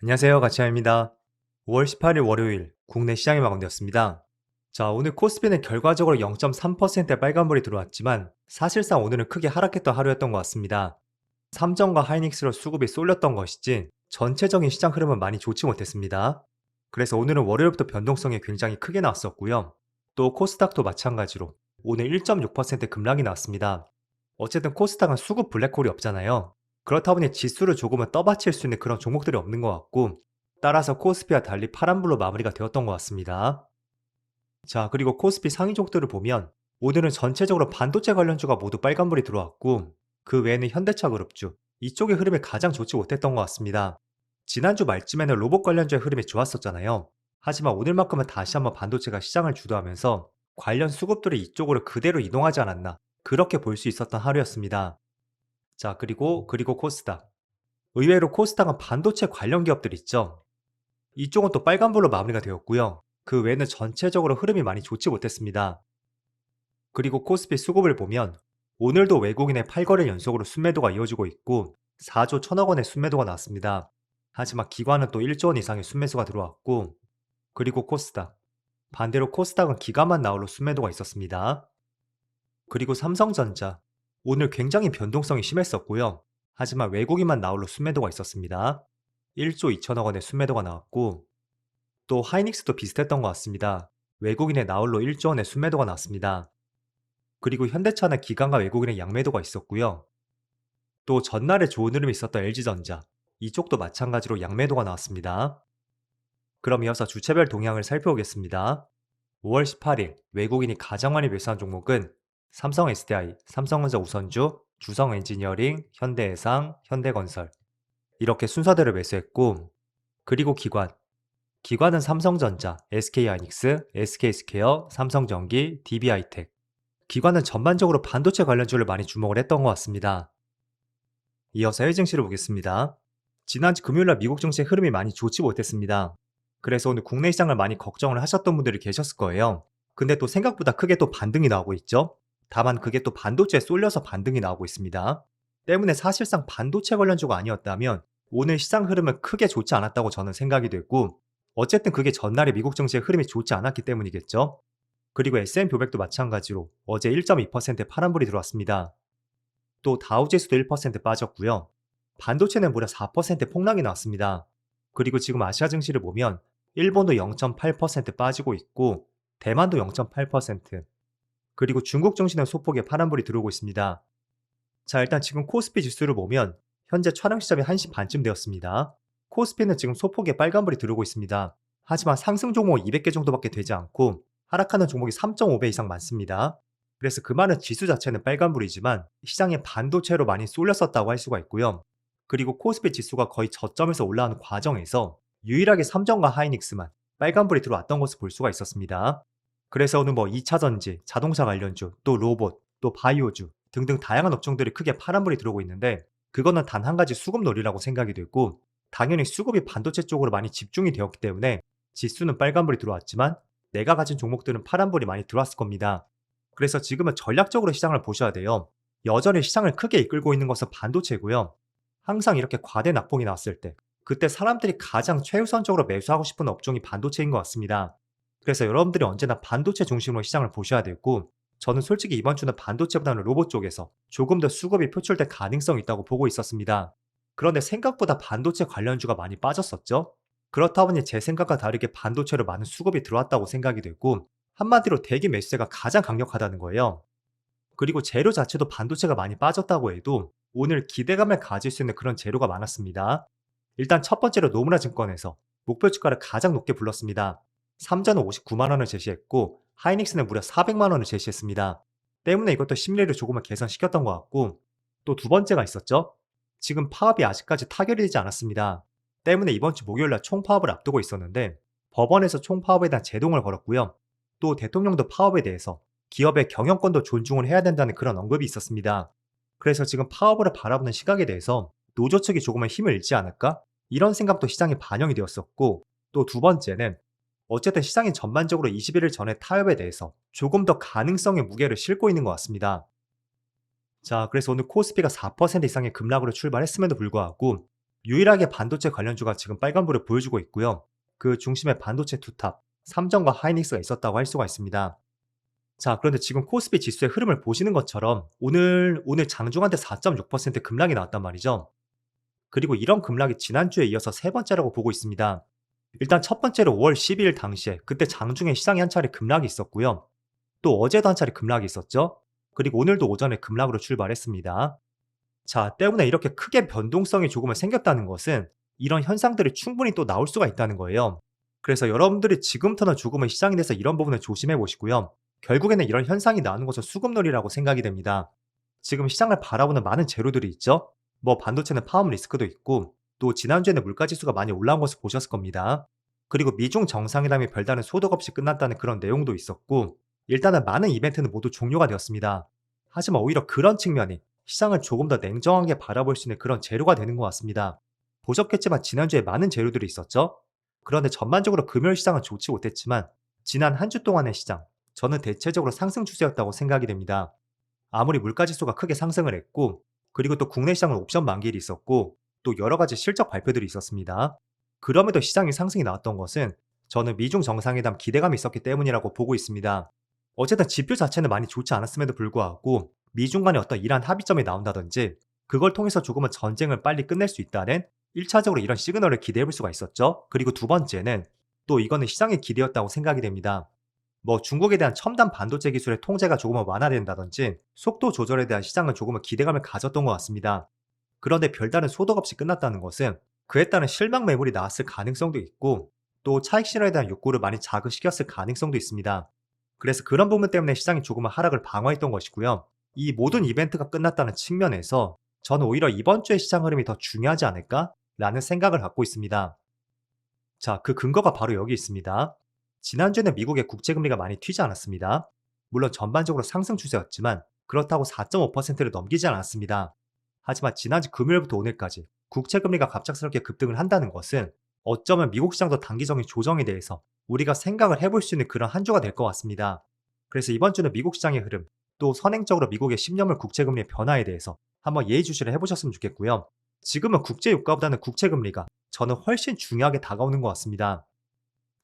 안녕하세요. 가치아입니다. 5월 18일 월요일 국내 시장이 마감되었습니다. 자, 오늘 코스피는 결과적으로 0.3%의 빨간불이 들어왔지만 사실상 오늘은 크게 하락했던 하루였던 것 같습니다. 삼성과 하이닉스로 수급이 쏠렸던 것이지 전체적인 시장 흐름은 많이 좋지 못했습니다. 그래서 오늘은 월요일부터 변동성이 굉장히 크게 나왔었고요. 또 코스닥도 마찬가지로 오늘 1.6% 급락이 나왔습니다. 어쨌든 코스닥은 수급 블랙홀이 없잖아요. 그렇다 보니 지수를 조금은 떠받칠 수 있는 그런 종목들이 없는 것 같고, 따라서 코스피와 달리 파란불로 마무리가 되었던 것 같습니다. 자, 그리고 코스피 상위 종목들을 보면 오늘은 전체적으로 반도체 관련주가 모두 빨간불이 들어왔고, 그 외에는 현대차 그룹주 이쪽의 흐름이 가장 좋지 못했던 것 같습니다. 지난주 말쯤에는 로봇 관련주의 흐름이 좋았었잖아요. 하지만 오늘만큼은 다시 한번 반도체가 시장을 주도하면서 관련 수급들이 이쪽으로 그대로 이동하지 않았나, 그렇게 볼 수 있었던 하루였습니다. 자, 그리고 코스닥. 의외로 코스닥은 반도체 관련 기업들 있죠. 이쪽은 또 빨간불로 마무리가 되었고요. 그 외에는 전체적으로 흐름이 많이 좋지 못했습니다. 그리고 코스피 수급을 보면 오늘도 외국인의 8거래일 연속으로 순매도가 이어지고 있고 4조 1천억 원의 순매도가 나왔습니다. 하지만 기관은 또 1조 원 이상의 순매수가 들어왔고, 그리고 코스닥. 반대로 코스닥은 기관만 나홀로 순매도가 있었습니다. 그리고 삼성전자. 오늘 굉장히 변동성이 심했었고요. 하지만 외국인만 나홀로 순매도가 있었습니다. 1조 2천억 원의 순매도가 나왔고, 또 하이닉스도 비슷했던 것 같습니다. 외국인의 나홀로 1조 원의 순매도가 나왔습니다. 그리고 현대차는 기관과 외국인의 양매도가 있었고요. 또 전날에 좋은 흐름이 있었던 LG전자, 이쪽도 마찬가지로 양매도가 나왔습니다. 그럼 이어서 주체별 동향을 살펴보겠습니다. 5월 18일 외국인이 가장 많이 매수한 종목은 삼성 SDI, 삼성전자 우선주, 주성 엔지니어링, 현대해상, 현대건설, 이렇게 순서대로 매수했고, 그리고 기관은 삼성전자, SK하이닉스, SK스퀘어, 삼성전기, DB하이텍. 기관은 전반적으로 반도체 관련주를 많이 주목을 했던 것 같습니다. 이어서 해외 증시를 보겠습니다. 지난주 금요일날 미국 증시의 흐름이 많이 좋지 못했습니다. 그래서 오늘 국내 시장을 많이 걱정을 하셨던 분들이 계셨을 거예요. 근데 또 생각보다 크게 또 반등이 나오고 있죠. 다만 그게 또 반도체에 쏠려서 반등이 나오고 있습니다. 때문에 사실상 반도체 관련주가 아니었다면 오늘 시장 흐름은 크게 좋지 않았다고 저는 생각이 됐고, 어쨌든 그게 전날에 미국 증시의 흐름이 좋지 않았기 때문이겠죠. 그리고 S&P 500도 마찬가지로 어제 1.2%의 파란불이 들어왔습니다. 또 다우지수도 1% 빠졌고요. 반도체는 무려 4% 폭락이 나왔습니다. 그리고 지금 아시아 증시를 보면 일본도 0.8% 빠지고 있고 대만도 0.8%, 그리고 중국 증시는 소폭의 파란불이 들어오고 있습니다. 자, 일단 지금 코스피 지수를 보면 현재 촬영 시점이 1시 반쯤 되었습니다. 코스피는 지금 소폭의 빨간불이 들어오고 있습니다. 하지만 상승 종목 200개 정도밖에 되지 않고 하락하는 종목이 3.5배 이상 많습니다. 그래서 그 말은 지수 자체는 빨간불이지만 시장에 반도체로 많이 쏠렸었다고 할 수가 있고요. 그리고 코스피 지수가 거의 저점에서 올라오는 과정에서 유일하게 삼성과 하이닉스만 빨간불이 들어왔던 것을 볼 수가 있었습니다. 그래서 오늘 뭐 2차 전지, 자동차 관련주, 또 로봇, 또 바이오주 등등 다양한 업종들이 크게 파란불이 들어오고 있는데, 그거는 단 한 가지 수급놀이라고 생각이 되고, 당연히 수급이 반도체 쪽으로 많이 집중이 되었기 때문에 지수는 빨간불이 들어왔지만 내가 가진 종목들은 파란불이 많이 들어왔을 겁니다. 그래서 지금은 전략적으로 시장을 보셔야 돼요. 여전히 시장을 크게 이끌고 있는 것은 반도체고요. 항상 이렇게 과대 낙폭이 나왔을 때 그때 사람들이 가장 최우선적으로 매수하고 싶은 업종이 반도체인 것 같습니다. 그래서 여러분들이 언제나 반도체 중심으로 시장을 보셔야 되고, 저는 솔직히 이번 주는 반도체보다는 로봇 쪽에서 조금 더 수급이 표출될 가능성이 있다고 보고 있었습니다. 그런데 생각보다 반도체 관련주가 많이 빠졌었죠. 그렇다 보니 제 생각과 다르게 반도체로 많은 수급이 들어왔다고 생각이 되고, 한마디로 대기 매수세가 가장 강력하다는 거예요. 그리고 재료 자체도 반도체가 많이 빠졌다고 해도 오늘 기대감을 가질 수 있는 그런 재료가 많았습니다. 일단 첫 번째로 노무라 증권에서 목표 주가를 가장 높게 불렀습니다. 삼전은 59만 원을 제시했고 하이닉스는 무려 400만 원을 제시했습니다. 때문에 이것도 심리를 조금은 개선시켰던 것 같고, 또 두 번째가 있었죠. 지금 파업이 아직까지 타결이 되지 않았습니다. 때문에 이번 주 목요일날 총파업을 앞두고 있었는데 법원에서 총파업에 대한 제동을 걸었고요. 또 대통령도 파업에 대해서 기업의 경영권도 존중을 해야 된다는 그런 언급이 있었습니다. 그래서 지금 파업을 바라보는 시각에 대해서 노조 측이 조금은 힘을 잃지 않을까? 이런 생각도 시장에 반영이 되었었고, 또 두 번째는 어쨌든 시장이 전반적으로 21일 전에 타협에 대해서 조금 더 가능성의 무게를 싣고 있는 것 같습니다. 자, 그래서 오늘 코스피가 4% 이상의 급락으로 출발했음에도 불구하고 유일하게 반도체 관련주가 지금 빨간불을 보여주고 있고요. 그 중심에 반도체 투탑, 삼성과 하이닉스가 있었다고 할 수가 있습니다. 자, 그런데 지금 코스피 지수의 흐름을 보시는 것처럼 오늘 장중한테 4.6% 급락이 나왔단 말이죠. 그리고 이런 급락이 지난주에 이어서 세 번째라고 보고 있습니다. 일단 첫 번째로 5월 12일 당시에 그때 장중에 시장이 한 차례 급락이 있었고요. 또 어제도 한 차례 급락이 있었죠. 그리고 오늘도 오전에 급락으로 출발했습니다. 자, 때문에 이렇게 크게 변동성이 조금은 생겼다는 것은 이런 현상들이 충분히 또 나올 수가 있다는 거예요. 그래서 여러분들이 지금부터는 조금은 시장에 대해서 이런 부분을 조심해 보시고요. 결국에는 이런 현상이 나오는 것은 수급놀이라고 생각이 됩니다. 지금 시장을 바라보는 많은 재료들이 있죠. 뭐 반도체는 파업 리스크도 있고 또 지난주에는 물가지수가 많이 올라온 것을 보셨을 겁니다. 그리고 미중 정상회담이 별다른 소득 없이 끝났다는 그런 내용도 있었고 일단은 많은 이벤트는 모두 종료가 되었습니다. 하지만 오히려 그런 측면이 시장을 조금 더 냉정하게 바라볼 수 있는 그런 재료가 되는 것 같습니다. 보셨겠지만 지난주에 많은 재료들이 있었죠? 그런데 전반적으로 금요일 시장은 좋지 못했지만 지난 한 주 동안의 시장, 저는 대체적으로 상승 추세였다고 생각이 됩니다. 아무리 물가지수가 크게 상승을 했고 그리고 또 국내 시장은 옵션 만기일이 있었고 또 여러 가지 실적 발표들이 있었습니다. 그럼에도 시장이 상승이 나왔던 것은 저는 미중 정상회담 기대감이 있었기 때문이라고 보고 있습니다. 어쨌든 지표 자체는 많이 좋지 않았음에도 불구하고 미중 간의 어떤 이러한 합의점이 나온다든지 그걸 통해서 조금은 전쟁을 빨리 끝낼 수 있다는 1차적으로 이런 시그널을 기대해 볼 수가 있었죠. 그리고 두 번째는 또 이거는 시장의 기대였다고 생각이 됩니다. 뭐 중국에 대한 첨단 반도체 기술의 통제가 조금은 완화된다든지 속도 조절에 대한 시장은 조금은 기대감을 가졌던 것 같습니다. 그런데 별다른 소득 없이 끝났다는 것은 그에 따른 실망 매물이 나왔을 가능성도 있고 또 차익 실현에 대한 욕구를 많이 자극시켰을 가능성도 있습니다. 그래서 그런 부분 때문에 시장이 조금은 하락을 방어했던 것이고요. 이 모든 이벤트가 끝났다는 측면에서 저는 오히려 이번 주의 시장 흐름이 더 중요하지 않을까라는 생각을 갖고 있습니다. 자, 그 근거가 바로 여기 있습니다. 지난주에는 미국의 국채금리가 많이 튀지 않았습니다. 물론 전반적으로 상승 추세였지만 그렇다고 4.5%를 넘기지 않았습니다. 하지만 지난주 금요일부터 오늘까지 국채금리가 갑작스럽게 급등을 한다는 것은 어쩌면 미국 시장도 단기적인 조정에 대해서 우리가 생각을 해볼 수 있는 그런 한 주가 될 것 같습니다. 그래서 이번 주는 미국 시장의 흐름, 또 선행적으로 미국의 10년물 국채금리의 변화에 대해서 한번 예의주시를 해보셨으면 좋겠고요. 지금은 국제유가보다는 국채금리가 저는 훨씬 중요하게 다가오는 것 같습니다.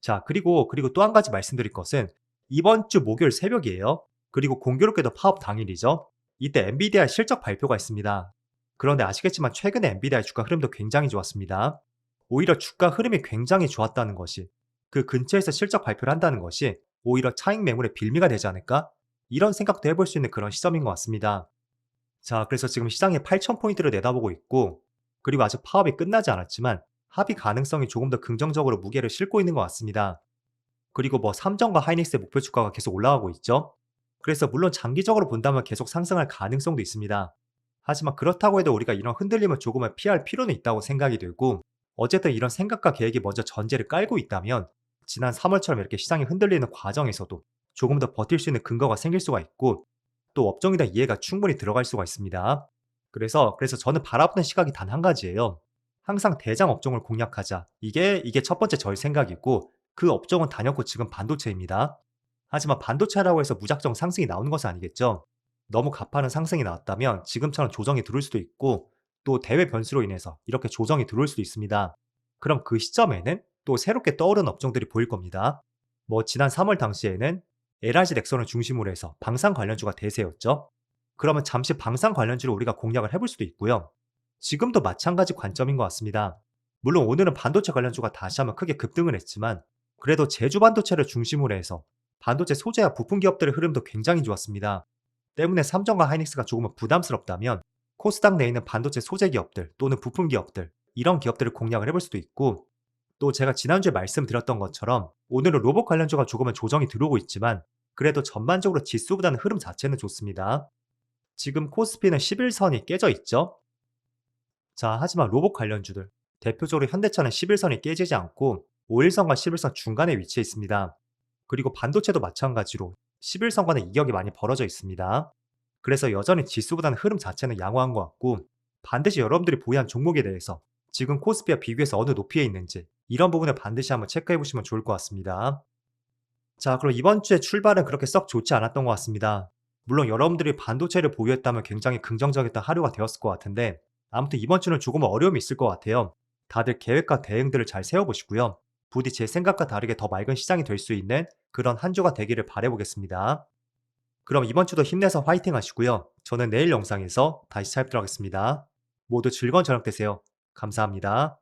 자, 그리고 또 한 가지 말씀드릴 것은 이번 주 목요일 새벽이에요. 그리고 공교롭게도 파업 당일이죠. 이때 엔비디아의 실적 발표가 있습니다. 그런데 아시겠지만 최근에 엔비디아의 주가 흐름도 굉장히 좋았습니다. 오히려 주가 흐름이 굉장히 좋았다는 것이 그 근처에서 실적 발표를 한다는 것이 오히려 차익 매물의 빌미가 되지 않을까? 이런 생각도 해볼 수 있는 그런 시점인 것 같습니다. 자, 그래서 지금 시장에 8,000포인트를 내다보고 있고 그리고 아직 파업이 끝나지 않았지만 합의 가능성이 조금 더 긍정적으로 무게를 싣고 있는 것 같습니다. 그리고 뭐 삼성과 하이닉스의 목표 주가가 계속 올라가고 있죠. 그래서 물론 장기적으로 본다면 계속 상승할 가능성도 있습니다. 하지만 그렇다고 해도 우리가 이런 흔들림을 조금은 피할 필요는 있다고 생각이 들고 어쨌든 이런 생각과 계획이 먼저 전제를 깔고 있다면 지난 3월처럼 이렇게 시장이 흔들리는 과정에서도 조금 더 버틸 수 있는 근거가 생길 수가 있고 또 업종에 대한 이해가 충분히 들어갈 수가 있습니다. 그래서 저는 바라보는 시각이 단 한 가지예요. 항상 대장 업종을 공략하자. 이게 첫 번째 저의 생각이고 그 업종은 단연코 지금 반도체입니다. 하지만 반도체라고 해서 무작정 상승이 나오는 것은 아니겠죠. 너무 가파른 상승이 나왔다면 지금처럼 조정이 들어올 수도 있고 또 대외 변수로 인해서 이렇게 조정이 들어올 수도 있습니다. 그럼 그 시점에는 또 새롭게 떠오르는 업종들이 보일 겁니다. 뭐 지난 3월 당시에는 LRG 넥선을 중심으로 해서 방산 관련주가 대세였죠. 그러면 잠시 방산 관련주를 우리가 공략을 해볼 수도 있고요. 지금도 마찬가지 관점인 것 같습니다. 물론 오늘은 반도체 관련주가 다시 한번 크게 급등을 했지만 그래도 제주 반도체를 중심으로 해서 반도체 소재와 부품 기업들의 흐름도 굉장히 좋았습니다. 때문에 삼성과 하이닉스가 조금은 부담스럽다면 코스닥 내에 있는 반도체 소재 기업들 또는 부품 기업들 이런 기업들을 공략을 해볼 수도 있고 또 제가 지난주에 말씀드렸던 것처럼 오늘은 로봇 관련주가 조금은 조정이 들어오고 있지만 그래도 전반적으로 지수보다는 흐름 자체는 좋습니다. 지금 코스피는 11선이 깨져 있죠. 자, 하지만 로봇 관련주들 대표적으로 현대차는 11선이 깨지지 않고 5일선과 11선 중간에 위치해 있습니다. 그리고 반도체도 마찬가지로 11선과는 이격이 많이 벌어져 있습니다. 그래서 여전히 지수보다는 흐름 자체는 양호한 것 같고 반드시 여러분들이 보유한 종목에 대해서 지금 코스피와 비교해서 어느 높이에 있는지 이런 부분을 반드시 한번 체크해 보시면 좋을 것 같습니다. 자, 그럼 이번 주에 출발은 그렇게 썩 좋지 않았던 것 같습니다. 물론 여러분들이 반도체를 보유했다면 굉장히 긍정적이었던 하루가 되었을 것 같은데 아무튼 이번 주는 조금 어려움이 있을 것 같아요. 다들 계획과 대응들을 잘 세워보시고요. 부디 제 생각과 다르게 더 맑은 시장이 될 수 있는 그런 한 주가 되기를 바라보겠습니다. 그럼 이번 주도 힘내서 화이팅 하시고요. 저는 내일 영상에서 다시 찾아뵙도록 하겠습니다. 모두 즐거운 저녁 되세요. 감사합니다.